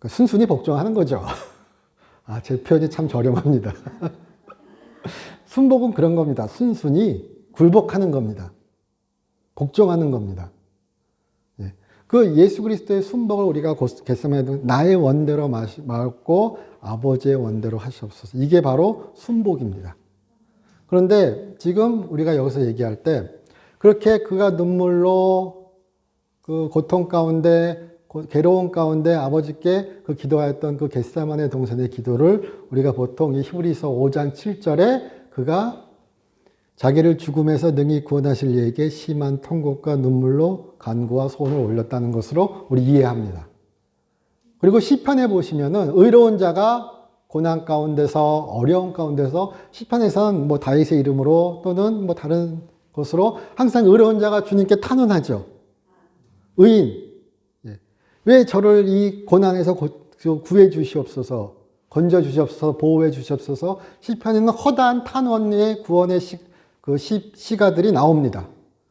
순순히 복종하는 거죠. 아, 제 표현이 참 저렴합니다. 순복은 그런 겁니다. 순순히 굴복하는 겁니다. 복종하는 겁니다. 그 예수 그리스도의 순복을 우리가 겟세마네 나의 원대로 마옵고 아버지의 원대로 하시옵소서. 이게 바로 순복입니다. 그런데 지금 우리가 여기서 얘기할 때 그렇게 그가 눈물로 그 고통 가운데 괴로운 가운데 아버지께 그 기도하였던 그 겟세마네 동산의 기도를 우리가 보통 이 히브리서 5장 7절에 그가 자기를 죽음에서 능히 구원하실 이에게 심한 통곡과 눈물로 간구와 소원을 올렸다는 것으로 우리 이해합니다. 그리고 시편에 보시면은 의로운 자가 고난 가운데서 어려운 가운데서 시편에서는 다윗의 이름으로 또는 다른 것으로 항상 의로운 자가 주님께 탄원하죠. 의인, 왜 저를 이 고난에서 구해 주시옵소서, 건져 주시옵소서, 보호해 주시옵소서. 시편에는 허다한 탄원의 구원의 시가들이 나옵니다.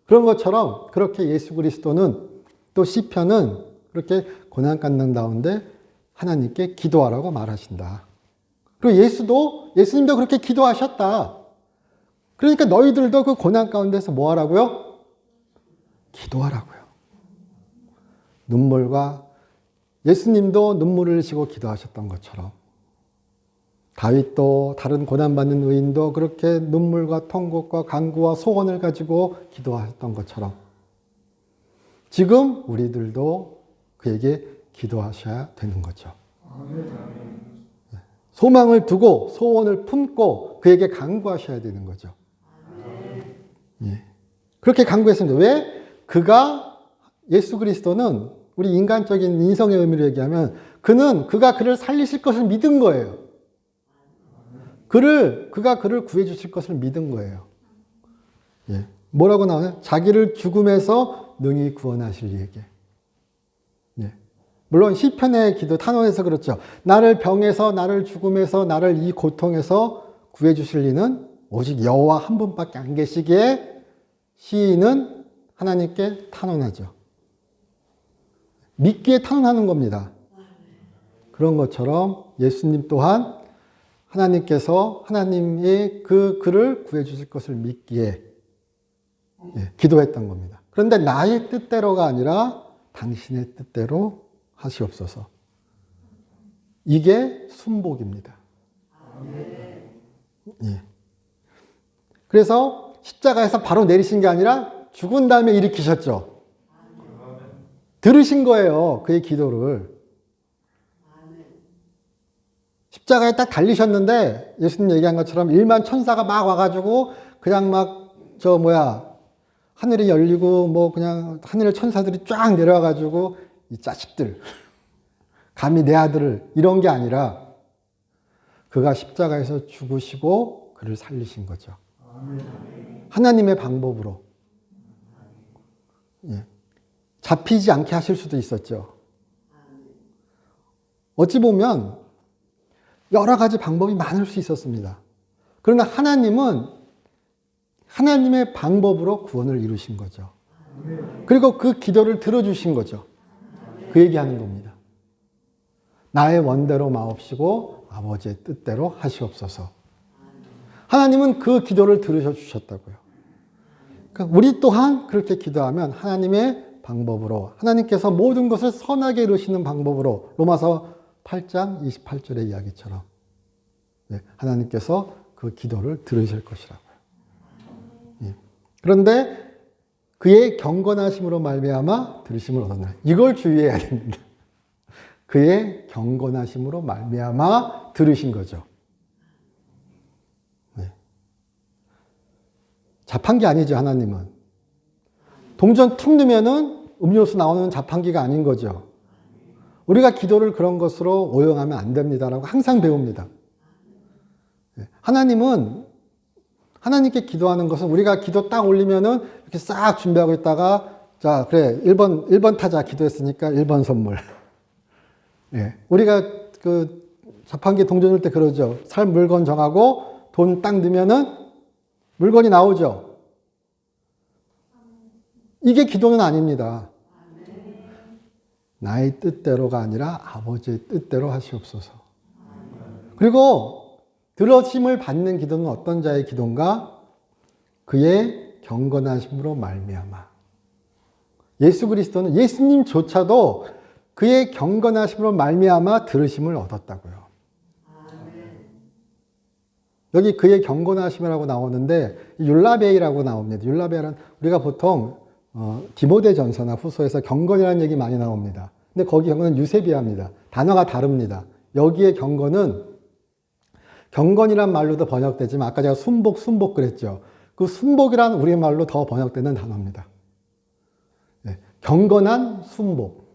그런 것처럼 그렇게 예수 그리스도는 또 시편은 그렇게 고난 갖는 가운데 하나님께 기도하라고 말하신다. 그리고 예수님도 그렇게 기도하셨다. 그러니까 너희들도 그 고난 가운데서 뭐 하라고요? 기도하라고요. 눈물과 예수님도 눈물을 흘리시고 기도하셨던 것처럼 다윗도 다른 고난받는 의인도 그렇게 눈물과 통곡과 간구와 소원을 가지고 기도하셨던 것처럼 지금 우리들도 그에게 기도하셔야 되는 거죠. 소망을 두고 소원을 품고 그에게 간구하셔야 되는 거죠. 그렇게 간구했습니다. 왜? 예수 그리스도는 우리 인간적인 인성의 의미로 얘기하면 그가 그를 살리실 것을 믿은 거예요. 그가 그를 구해 주실 것을 믿은 거예요. 뭐라고 나오냐? 자기를 죽음에서 능히 구원하실 이에게. 물론 시편의 기도 탄원에서 그렇죠. 나를 병에서 나를 죽음에서 나를 이 고통에서 구해 주실 이는 오직 여호와 한 분밖에 안 계시기에 시인은 하나님께 탄원하죠. 믿기에 탄원하는 겁니다. 그런 것처럼 예수님 또한 하나님께서 하나님이 그 그를 구해주실 것을 믿기에 기도했던 겁니다. 그런데 나의 뜻대로가 아니라 당신의 뜻대로 하시옵소서. 이게 순복입니다. 예. 그래서 십자가에서 바로 내리신 게 아니라 죽은 다음에 일으키셨죠. 들으신 거예요. 그의 기도를. 십자가에 딱 달리셨는데 예수님 얘기한 것처럼 1만 천사가 막 와가지고 그냥 막 하늘이 열리고 뭐 그냥 하늘의 천사들이 쫙 내려와가지고 이 자식들 감히 내 아들을 이런 게 아니라 그가 십자가에서 죽으시고 그를 살리신 거죠. 하나님의 방법으로. 예. 잡히지 않게 하실 수도 있었죠. 어찌 보면 여러 가지 방법이 많을 수 있었습니다. 그러나 하나님은 하나님의 방법으로 구원을 이루신 거죠. 그리고 그 기도를 들어주신 거죠. 그 얘기하는 겁니다. 나의 원대로 마옵시고 아버지의 뜻대로 하시옵소서. 하나님은 그 기도를 들으셔 주셨다고요. 그러니까 우리 또한 그렇게 기도하면 하나님의 방법으로, 하나님께서 모든 것을 선하게 이루시는 방법으로, 로마서 8장 28절의 이야기처럼 하나님께서 그 기도를 들으실 것이라고요. 그런데 그의 경건하심으로 말미암아 들으심을 얻었나. 이걸 주의해야 됩니다. 그의 경건하심으로 말미암아 들으신 거죠. 자판기 아니죠, 하나님은. 동전 툭 넣으면은 음료수 나오는 자판기가 아닌 거죠. 우리가 기도를 그런 것으로 오용하면 안 됩니다라고 항상 배웁니다. 하나님은 하나님께 기도하는 것은 우리가 기도 딱 올리면은 이렇게 싹 준비하고 있다가 자, 그래. 1번 타자 기도했으니까 1번 선물. 예. 우리가 그 자판기 동전 넣을 때 그러죠. 살 물건 정하고 돈 딱 넣으면은 물건이 나오죠. 이게 기도는 아닙니다. 나의 뜻대로가 아니라 아버지의 뜻대로 하시옵소서. 그리고 들으심을 받는 기도는 어떤 자의 기도인가? 그의 경건하심으로 말미암아. 예수 그리스도는 예수님조차도 그의 경건하심으로 말미암아 들으심을 얻었다고요. 여기 그의 경건하심이라고 나오는데 율라베이라고 나옵니다. 율라베이는 우리가 보통 디모데전서나 후서에서 경건이라는 얘기 많이 나옵니다. 근데 거기 경건은 유세비합니다. 단어가 다릅니다. 여기에 경건이란 말로도 번역되지만 아까 제가 순복 그랬죠. 그 순복이란 우리말로 더 번역되는 단어입니다. 경건한 순복,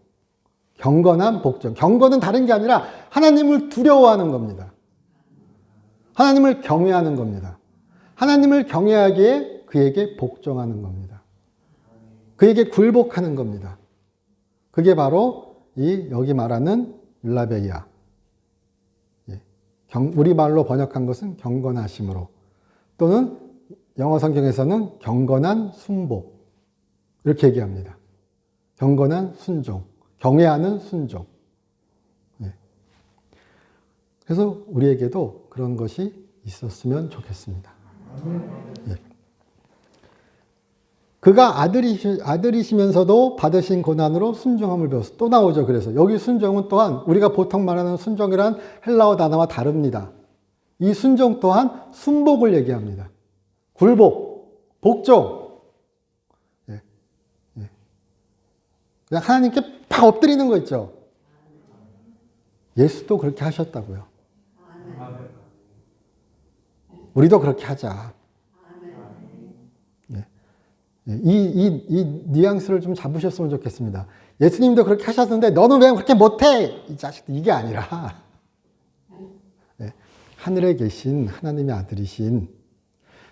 경건한 복종. 경건은 다른 게 아니라 하나님을 두려워하는 겁니다. 하나님을 경외하는 겁니다. 하나님을 경외하기에 그에게 복종하는 겁니다. 그에게 굴복하는 겁니다. 그게 바로 여기 말하는 율라베이아. 우리말로 번역한 것은 경건하심으로, 또는 영어 성경에서는 경건한 순복, 이렇게 얘기합니다. 경건한 순종, 경외하는 순종. 그래서 우리에게도 그런 것이 있었으면 좋겠습니다. 그가 아들이시면서도 받으신 고난으로 순종함을 배웠어. 또 나오죠. 그래서 여기 순종은 또한 우리가 보통 말하는 순종이란 헬라어 단어와 다릅니다. 이 순종 또한 순복을 얘기합니다. 굴복, 복종. 그냥 하나님께 팍 엎드리는 거 있죠. 예수도 그렇게 하셨다고요. 우리도 그렇게 하자. 이 뉘앙스를 좀 잡으셨으면 좋겠습니다. 예수님도 그렇게 하셨는데 너는 왜 그렇게 못해? 이 자식들, 이게 아니라 하늘에 계신 하나님의 아들이신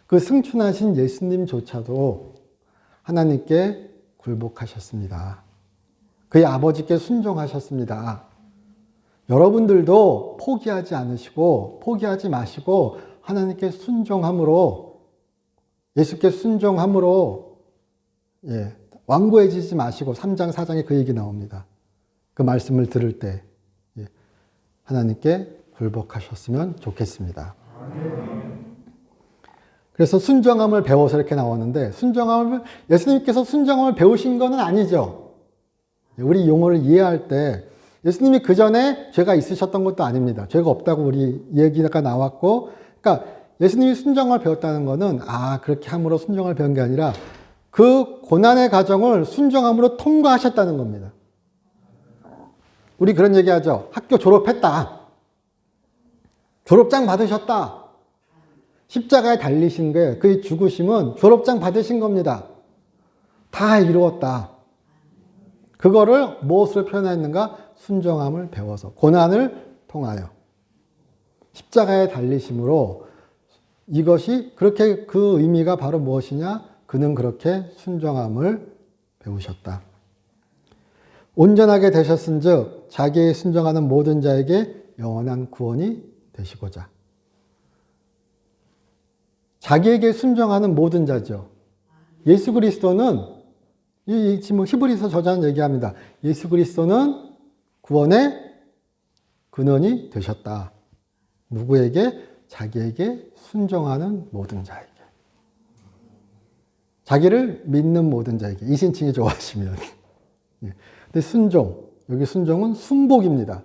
그 승천하신 예수님조차도 하나님께 굴복하셨습니다. 그의 아버지께 순종하셨습니다. 여러분들도 포기하지 않으시고 포기하지 마시고 하나님께 순종함으로, 예수께 순종함으로 완고해지지 마시고 3장 4장에 그 얘기 나옵니다. 그 말씀을 들을 때 하나님께 굴복하셨으면 좋겠습니다. 그래서 순정함을 배워서 이렇게 나오는데 예수님께서 순정함을 배우신 건 아니죠. 우리 용어를 이해할 때 예수님이 그 전에 죄가 있으셨던 것도 아닙니다. 죄가 없다고 우리 얘기가 나왔고, 그러니까 예수님이 순정을 배웠다는 것은 그렇게 함으로 순정을 배운 게 아니라 그 고난의 과정을 순정함으로 통과하셨다는 겁니다. 우리 그런 얘기하죠. 학교 졸업했다. 졸업장 받으셨다. 십자가에 달리신 게 그 죽으심은 졸업장 받으신 겁니다. 다 이루었다. 그거를 무엇으로 표현했는가? 순정함을 배워서 고난을 통하여 십자가에 달리심으로 이것이 그렇게 그 의미가 바로 무엇이냐? 그는 그렇게 순정함을 배우셨다. 온전하게 되셨은즉 자기에 순정하는 모든 자에게 영원한 구원이 되시고자. 자기에게 순정하는 모든 자죠. 예수 그리스도는 지금 히브리서 저자는 얘기합니다. 예수 그리스도는 구원의 근원이 되셨다. 누구에게? 자기에게 순정하는 모든 자에게. 자기를 믿는 모든 자에게. 이신칭이 좋아하시면. 근데 순종, 여기 순종은 순복입니다.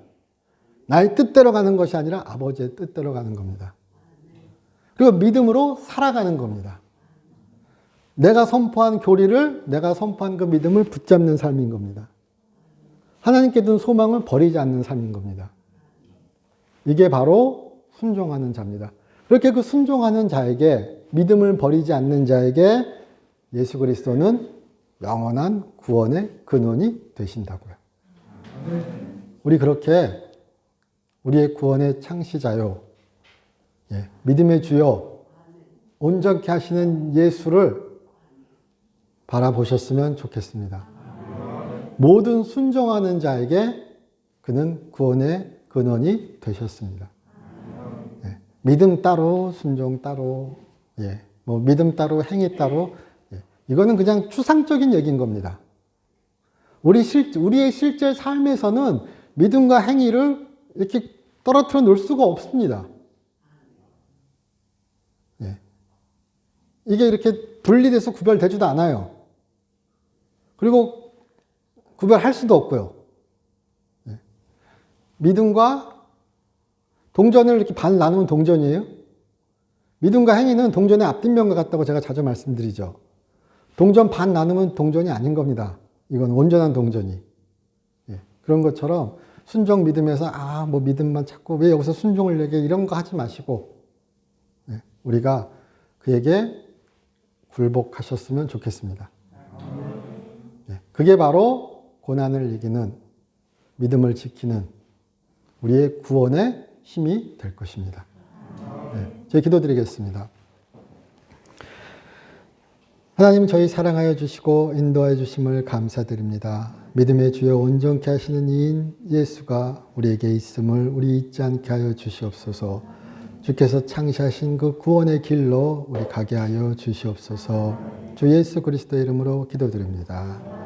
나의 뜻대로 가는 것이 아니라 아버지의 뜻대로 가는 겁니다. 그리고 믿음으로 살아가는 겁니다. 내가 선포한 교리를, 내가 선포한 그 믿음을 붙잡는 삶인 겁니다. 하나님께 둔 소망을 버리지 않는 삶인 겁니다. 이게 바로 순종하는 자입니다. 그렇게 그 순종하는 자에게, 믿음을 버리지 않는 자에게 예수 그리스도는 영원한 구원의 근원이 되신다고요. 우리 그렇게 우리의 구원의 창시자요, 믿음의 주요, 온전케 하시는 예수를 바라보셨으면 좋겠습니다. 모든 순종하는 자에게 그는 구원의 근원이 되셨습니다. 믿음 따로, 순종 따로, 믿음 따로, 행위 따로, 이거는 그냥 추상적인 얘기인 겁니다. 우리의 실제 삶에서는 믿음과 행위를 이렇게 떨어뜨려 놓을 수가 없습니다. 이게 이렇게 분리돼서 구별되지도 않아요. 그리고 구별할 수도 없고요. 믿음과 동전을 이렇게 반 나누면 동전이에요. 믿음과 행위는 동전의 앞뒷면과 같다고 제가 자주 말씀드리죠. 동전 반 나누면 동전이 아닌 겁니다. 이건 온전한 동전이. 그런 것처럼 순종 믿음에서 뭐 믿음만 찾고 왜 여기서 순종을 얘기해 이런 거 하지 마시고 우리가 그에게 굴복하셨으면 좋겠습니다. 그게 바로 고난을 이기는, 믿음을 지키는 우리의 구원의 힘이 될 것입니다. 제가 기도드리겠습니다. 하나님, 저희 사랑하여 주시고 인도하여 주심을 감사드립니다. 믿음의 주여 온전케 하시는 이인 예수가 우리에게 있음을 우리 잊지 않게 하여 주시옵소서. 주께서 창시하신 그 구원의 길로 우리 가게 하여 주시옵소서. 주 예수 그리스도의 이름으로 기도드립니다.